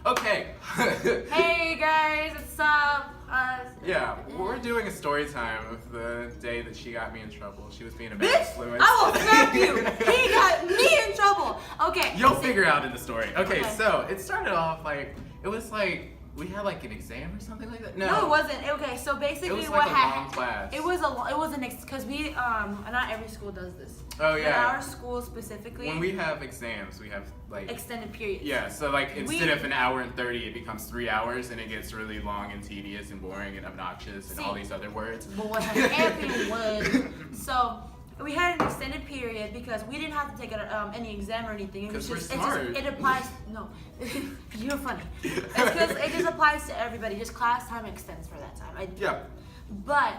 Okay. Hey guys, what's up? Yeah, we're doing a story time of the day that she got me in trouble. She was being a bad Bitch, influence. I will slap you. He got me in trouble. Okay. You'll figure out in the story. Okay, Okay. so it started off it was like we had like an exam or something like that. No, it wasn't. Okay, so basically It was what like a long happened? class. It was because we not every school does this. Oh But yeah. our school specifically. When we have exams, we have like extended periods. yeah, so like instead of an hour and 30, it becomes 3 hours, and it gets really long and tedious and boring and obnoxious and all these other words. But what happened was, so we had an extended period because we didn't have to take any exam or anything. It was 'Cause we're just, smart. it applies. No, you're funny. It's because it just applies to everybody. Just class time extends for that time. Yeah. But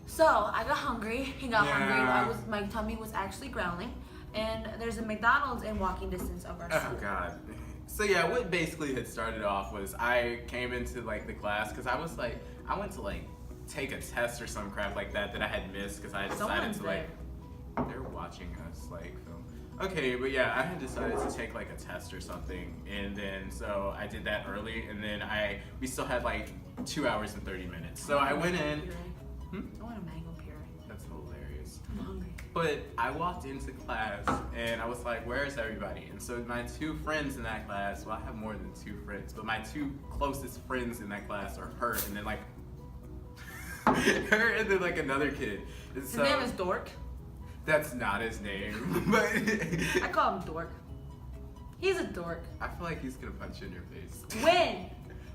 so I got hungry. He got hungry. Yeah. My tummy was actually growling. And there's a McDonald's in walking distance of our school. Oh god. So yeah, what basically had started off was I came into like the class because I was like I went to like take a test or some crap like that I had missed because I had decided Someone's to like they're watching us like film. Okay, but yeah, I had decided to take like a test or something, and then so I did that early, and then we still had like 2 hours and 30 minutes. So I went in. I want a mango puree. That's hilarious. I'm hungry. But I walked into class and I was like, where's everybody? And so my two friends in that class, well, I have more than two friends, but my two closest friends in that class are her and then like, her and then like another kid. And His so, name is Dork. that's not his name, but I call him Dork. He's a dork. I feel like he's gonna punch you in your face. When?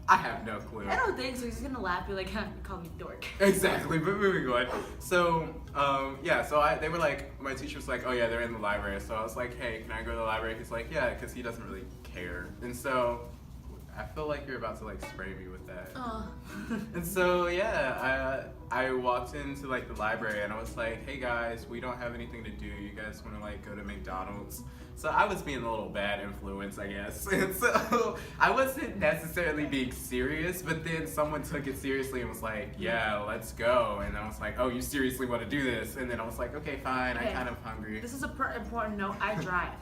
I have no clue. I don't think so. He's gonna laugh. Be like, huh, call me Dork. Exactly, but moving on. So, yeah, so they were like, my teacher was like, oh yeah, they're in the library. So I was like, hey, can I go to the library? He's like, yeah, because he doesn't really care. And so, I feel like you're about to like spray me with that. Oh. And so, yeah, I walked into like the library and I was like, hey guys, we don't have anything to do. You guys want to like go to McDonald's? So I was being a little bad influence, I guess. And so I wasn't necessarily being serious, but then someone took it seriously and was like, yeah, let's go. And I was like, oh, you seriously want to do this? And then I was like, okay, fine, Okay. I'm kind of hungry. This is a important note. I drive.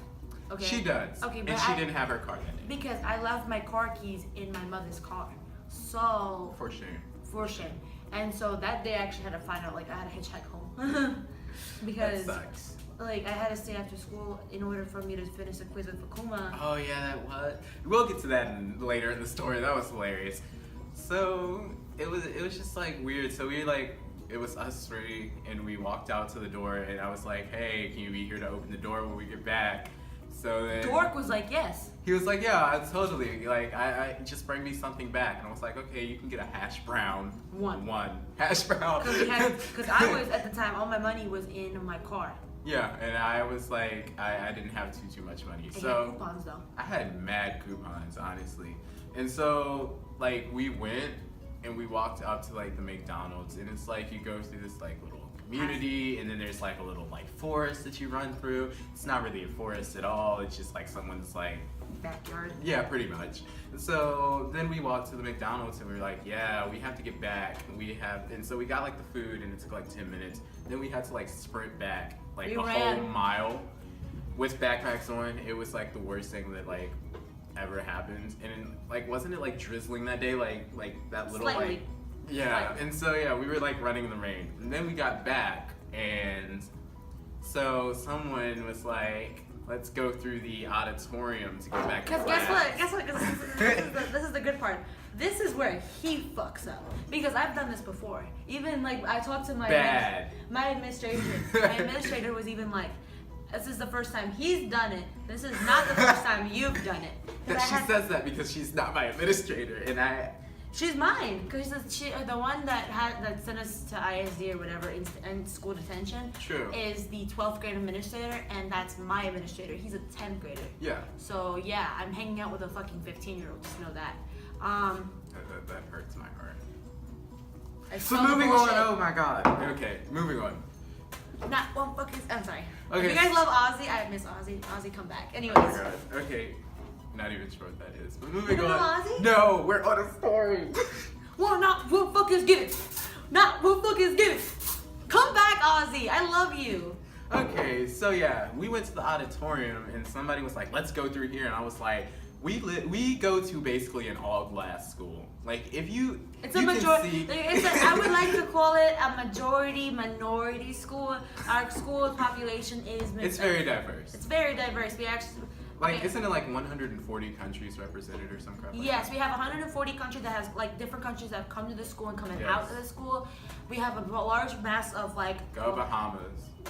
Okay. She does. Okay, but and she didn't have her car that day. because I left my car keys in my mother's car. So For shame. for shame. And so that day I actually had to find out like I had to hitchhike home. because That sucks. like I had to stay after school in order for me to finish the quiz with Fakuma. Oh yeah, that was. We'll get to that later in the story. That was hilarious. So it was just like weird. So we like it was us three, and we walked out to the door, and I was like, "Hey, can you be here to open the door when we get back?" So then Dork was like, yes. he was like, "Yeah, I totally like I just bring me something back," and I was like, "Okay, you can get a hash brown." One. Hash brown. Because I was at the time all my money was in my car. Yeah, and I was like, I didn't have too much money, I had so. coupons though. I had mad coupons, honestly. And so, like, we went and we walked up to, like, the McDonald's. And it's like you go through this, like, little community. And then there's, like, a little, like, forest that you run through. It's not really a forest at all. It's just, like, someone's, like... Backyard. Yeah, pretty much. So then we walked to the McDonald's and we were like, yeah, we have to get back. And so we got, like, the food and it took, like, 10 minutes. Then we had to, like, sprint back, like, We a ran. whole mile with backpacks on. It was, like, the worst thing that, like... ever happened. And like wasn't it like drizzling that day, like that little Slightly. like yeah. Slightly. And so yeah, we were like running in the rain, and then we got back, and so someone was like, let's go through the auditorium to go back to Because class. guess what? 'Cause this is the good part. This is where he fucks up. Because I've done this before. Even like I talked to my Bad. my administrator. My administrator was even like, this is the first time he's done it. This is not the first time you've done it. 'Cause That I she had- says that because she's not my administrator, and She's mine, because she the one that sent us to ISD or whatever in school detention. True. Is the 12th grade administrator, and that's my administrator. He's a 10th grader. yeah. So yeah, I'm hanging out with a fucking 15-year-old. Just know that. That hurts my heart. I So smell the moving on. bullshit. Oh my god. Okay, moving on. Not one fucking. I'm sorry. Okay. If you guys love Ozzy, I miss Ozzy. Ozzy, come back. Anyways. Oh my god. Okay. Not even sure what that is. But moving You don't know on. Ozzy? No, we're on a story. Well, not what fuck is given. Not what fuck is given. Come back, Ozzy. I love you. Okay, so yeah, we went to the auditorium and somebody was like, let's go through here. And I was like, we go to basically an all glass school. Like if you It's you a can majority. see- I would like to call it a majority minority school. Our school population is. It's very diverse. It's very diverse. We actually. Like okay. isn't it like 140 countries represented or some crap? Like Yes, that? we have 140 countries that has like different countries that have come to the school and coming Yes. out of the school. We have a large mass of like. Go Bahamas.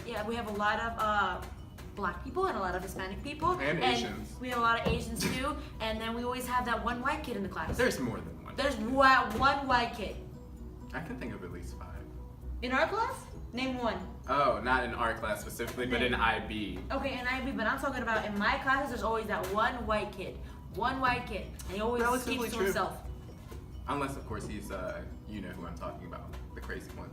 Yeah, we have a lot of black people and a lot of Hispanic people. And Asians. We have a lot of Asians too. And then we always have that one white kid in the class. There's more than one. There's one white kid. I can think of at least 5. In our class? Name one. Oh, not in our class specifically, but in IB. Okay, in IB, but I'm talking about in my classes, there's always that one white kid. One white kid. And he always Relatively keeps to true. himself. Unless of course he's you know who I'm talking about, the crazy one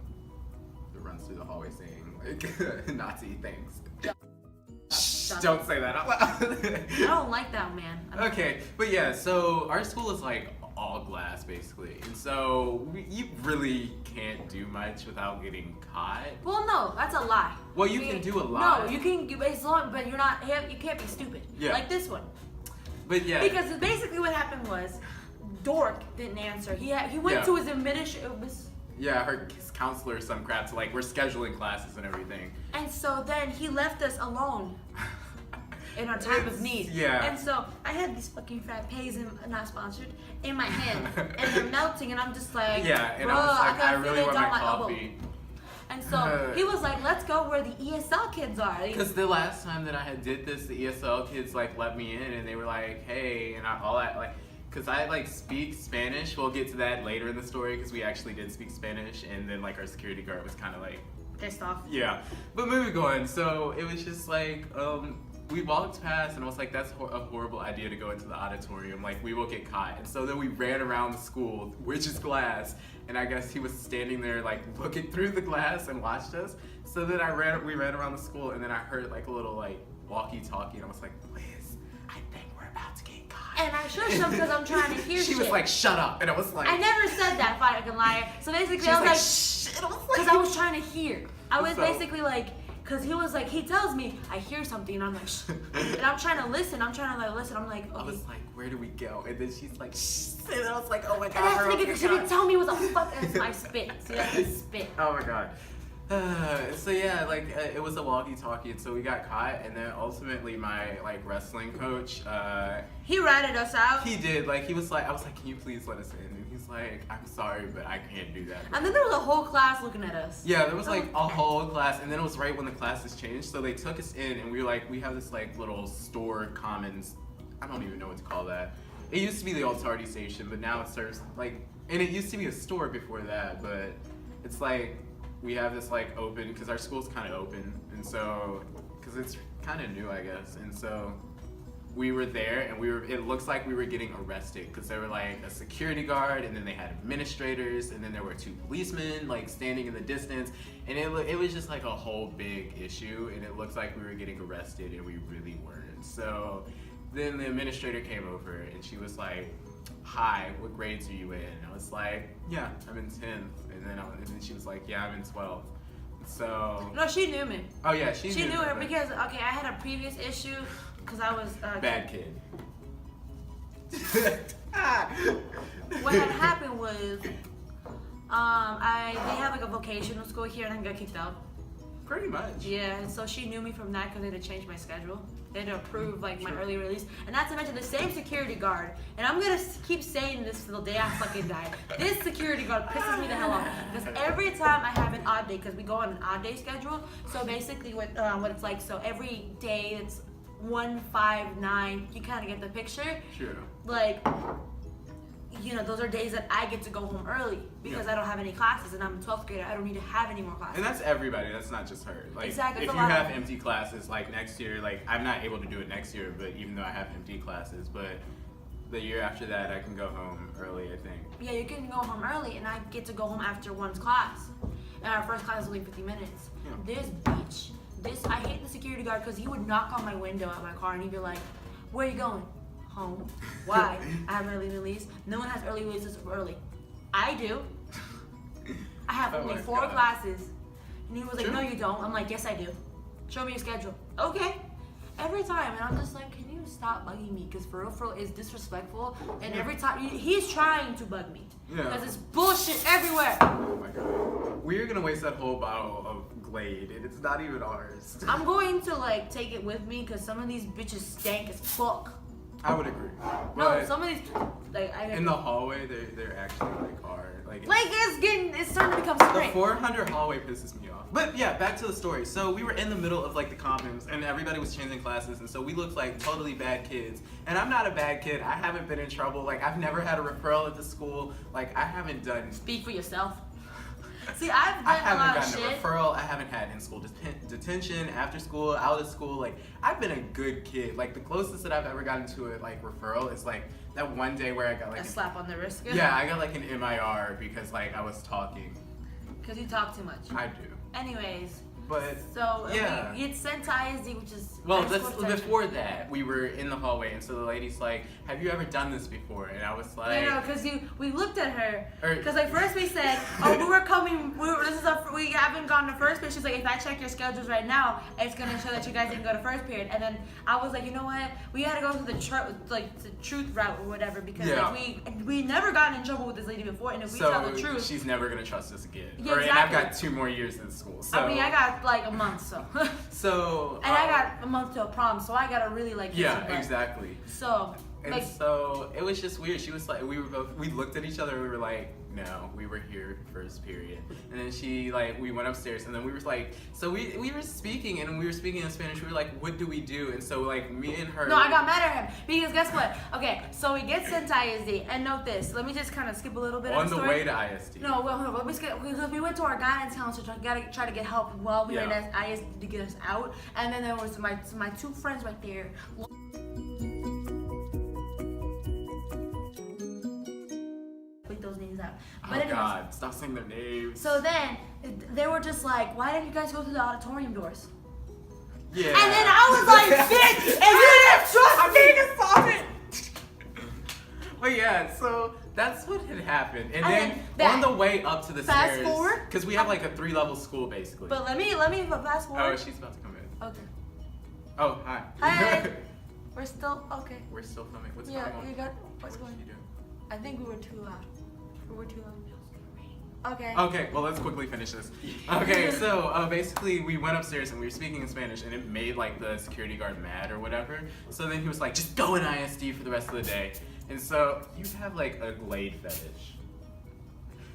that runs through the hallway saying like Nazi things. Stop. Don't say that out loud. I don't like that, man. I don't- Okay, but yeah, so our school is like all glass basically, and so you really can't do much without getting caught. Well, no, that's a lie. Well, you can do a lot. No, you can, as long, but you're not, you can't be stupid. Yeah. Like this one. But yeah, Because basically what happened was, Dork didn't answer. He went Yeah. to his administration, yeah, his counselor or some crap. So like we're scheduling classes and everything. and so then he left us alone in our time of It's- need. yeah. And so I had these fucking frappes, not sponsored, in my hand, and they're melting, and I'm just like, Yeah, and "Bruh, I was like, can I feel really it want down my elbow." coffee. And so he was like, let's go where the ESL kids are. Because the last time that I had did this, the ESL kids like let me in and they were like, hey, and all that like, because I like speak Spanish. We'll get to that later in the story because we actually did speak Spanish, and then like our security guard was kind of like, Pissed off. yeah. But moving on, so it was just like we walked past and I was like, that's a horrible idea to go into the auditorium. Like we will get caught. And so then we ran around the school, which is glass. And I guess he was standing there like looking through the glass and watched us. So then we ran around the school, and then I heard like a little like walkie-talkie, and I was like, Liz, I think we're about to get caught. And I shushed him because I'm trying to hear She shit. was like, shut up. And I was like, I never said that, fucking liar. So basically, she I was was like, like, shh. And I was because like, I was trying to hear. I was So- basically like, because he was like, he tells me, I hear something, and I'm like, shh. And I'm trying to listen. I'm trying to like listen. I'm like, I okay. was like, where do we go? And then she's like, shh. And I was like, oh my And god. that's we're nigga, about to because get she didn't caught. tell me it was a fuck. I spit. See, that's a spit. Oh my god. So yeah, like it was a walkie-talkie, and so we got caught, and then ultimately my like wrestling coach, He ratted us out. he did like he was like, I was like, can you please let us in? And he's like, I'm sorry, but I can't do that. And then there was a whole class looking at us. Yeah, there was like a whole class, and then it was right when the classes changed, so they took us in, and we were like, we have this like little store commons, I don't even know what to call that. It used to be the old Tardy station, but now it serves like, and it used to be a store before that, but it's like we have this like open, because our school's kind of open, and so because it's kind of new, I guess, and so we were there, and it looks like we were getting arrested because there were like a security guard, and then they had administrators, and then there were 2 policemen like standing in the distance, and it was just like a whole big issue, and it looks like we were getting arrested, and we really weren't. So then the administrator came over, and she was like, hi, what grades are you in? And I was like, yeah, I'm in 10th, and then she was like, yeah, I'm in 12th. So No, she knew me. oh yeah, She knew her because okay, I had a previous issue because I was bad kid. What had happened was they have like a vocational school here, and I got kicked out. Pretty much. Yeah, and so she knew me from that because they had to change my schedule. They had to approve like my early release, and not to mention the same security guard. And I'm gonna keep saying this till the day I fucking die. This security guard pisses me the hell off because every time I have an odd day, because we go on an odd day schedule. So basically, what it's like, so every day it's 1, 5, 9. You kind of get the picture. Sure. Like, you know, those are days that I get to go home early because Yeah. I don't have any classes, and I'm a 12th grader. I don't need to have any more classes. And that's everybody. That's not just her. Like, Exactly, if it's you a lot have of- empty classes, like next year, like I'm not able to do it next year, but even though I have empty classes, but the year after that, I can go home early. I think. Yeah, you can go home early, and I get to go home after one's class. And our first class is only 50 minutes. Yeah. This bitch, I hate the security guard because he would knock on my window at my car, and he'd be like, where are you going? Home. Why? I have early release. No one has early releases early. I do. I have Oh only my 4 God. classes. And he was like, True. no, you don't. I'm like, yes, I do. Show me your schedule. Okay. every time, and I'm just like, can you stop bugging me? Because for real, it's disrespectful, and every time he's trying to bug me. Yeah. Because it's bullshit everywhere. Oh my god. We're gonna waste that whole bottle of Glade, and it's not even ours. I'm going to like take it with me because some of these bitches stank as fuck. I would agree. No, But some of these like in the hallway, they're actually like hard. like it's starting to become The spring. 400 hallway pisses me off. But yeah, back to the story. So we were in the middle of like the commons, and everybody was changing classes, and so we looked like totally bad kids. And I'm not a bad kid. I haven't been in trouble. Like I've never had a referral at the school. Like I haven't done. Speak for yourself. See, I've done I a haven't lot of gotten shit. a referral. I haven't had in school detention, after school, out of school. Like I've been a good kid. Like the closest that I've ever gotten to a like referral is like that one day where I got like A slap on the wrist. yeah, I got like an MIR because like I was talking. Because you talk too much. I do. Anyways, But so yeah. we get sent to ISD, which is Well, high school detention. before that, we were in the hallway, and so the lady's like, "Have you ever done this before?" And I was like, No, because we looked at her. Or- Because like first we said, oh, we haven't gone to first period. She's like, if I check your schedules right now, it's gonna show that you guys didn't go to first period. And then I was like, you know what? We had to go to the truth route or whatever because Yeah. like, we never gotten in trouble with this lady before, and if we so tell the truth, she's never gonna trust us again. Yeah, And I've exactly. got 2 more years in school. So I mean, I got like a month, so. so And I got a month till prom, so I gotta really like. yeah, kiss her butt. exactly. So And like, so it was just weird. She was like, we looked at each other and we were like, no, we were here first period. And then we went upstairs and then we were like, so we were speaking and we were speaking in Spanish. We were like, what do we do? And so like me and her. no, I got mad at him because guess what? Okay, so we get sent to ISD, and note this. Let me just kind of skip a little bit on of the the story. way to ISD. No, well, hold on. Let me skip because we went to our guidance counselor to try to get help while we were Yeah. at ISD to get us out, and then there was my 2 friends right there. Bleep those names out. Oh But anyways, God, stop saying their names. so then they were just like, why didn't you guys go through the auditorium doors? yeah. And then I was like, bitch, and you didn't trust me to stop it. But yeah, so that's what had happened. And And then then on the way up to the fast stairs, forward. because we have like a 3-level school basically. But let me fast forward. Oh, she's about to come in. Okay. Oh, hi. Hi. We're still okay. We're still filming. What's Yeah, going on? you got what's What going did you do? I think we were too loud. We were too loud. Okay. Okay, well let's quickly finish this. Okay, so basically we went upstairs and we were speaking in Spanish and it made like the security guard mad or whatever. So then he was like, just go in ISD for the rest of the day. And so you have like a Glade fetish.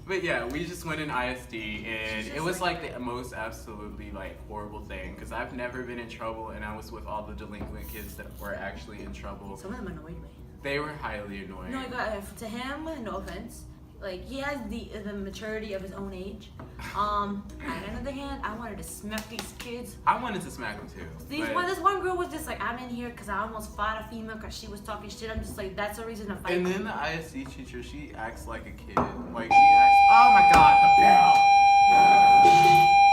But yeah, we just went in ISD and it was like the most absolutely like horrible thing because I've never been in trouble and I was with all the delinquent kids that were actually in trouble. Some of them annoyed me. They were highly annoying. No, I got to him. No offense. Like he has the maturity of his own age. On the other hand, I wanted to smack these kids. I wanted to smack them too. but- This one girl was just like, I'm in here because I almost fought a female because she was talking shit. I'm just like, that's the reason to fight. And then the ISD teacher, she acts like a kid. Like she acts. Oh my God, the bell.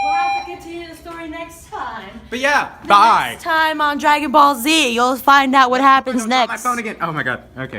We'll have to continue the story next time. But yeah, bye. Next time on Dragon Ball Z, you'll find out what happens Don't drop next. My phone again. Oh my God. Okay.